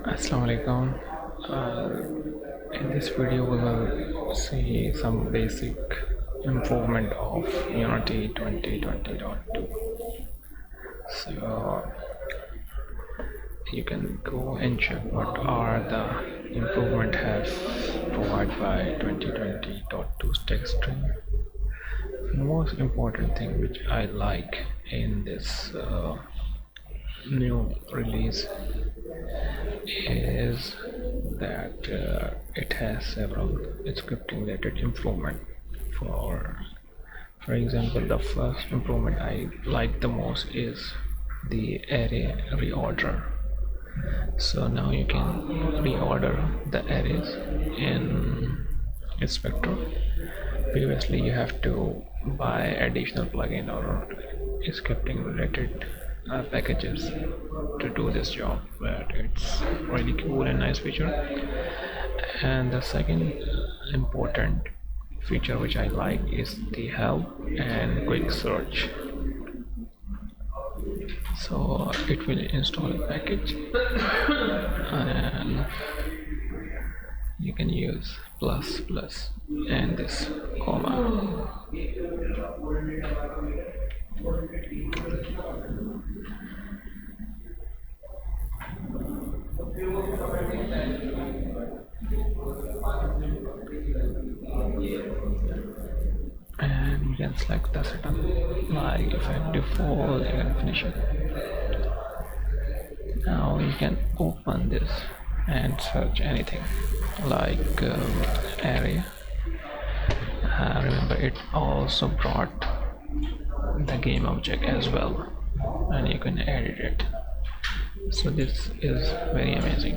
Assalamu alaikum. In this video we will see some basic improvement of Unity 2020.2. So you can go and check what are the improvement has provided by 2020.2 text string. The most important thing which I like in this new release is that it has several scripting related improvement. For example, the first improvement I like the most is the array reorder. So now you can reorder the arrays in Spectrum. Previously you have to buy additional plugin or scripting related packages to do this job, but it's really cool and nice feature. And the second important feature which I like is the help and quick search. So it will install a package and you can use plus plus and this comma. And you can select the setup like effective fall, you can finish it. Now you can open this and search anything like area. Remember, it also brought the game object as well, and you can edit it. So this is very amazing.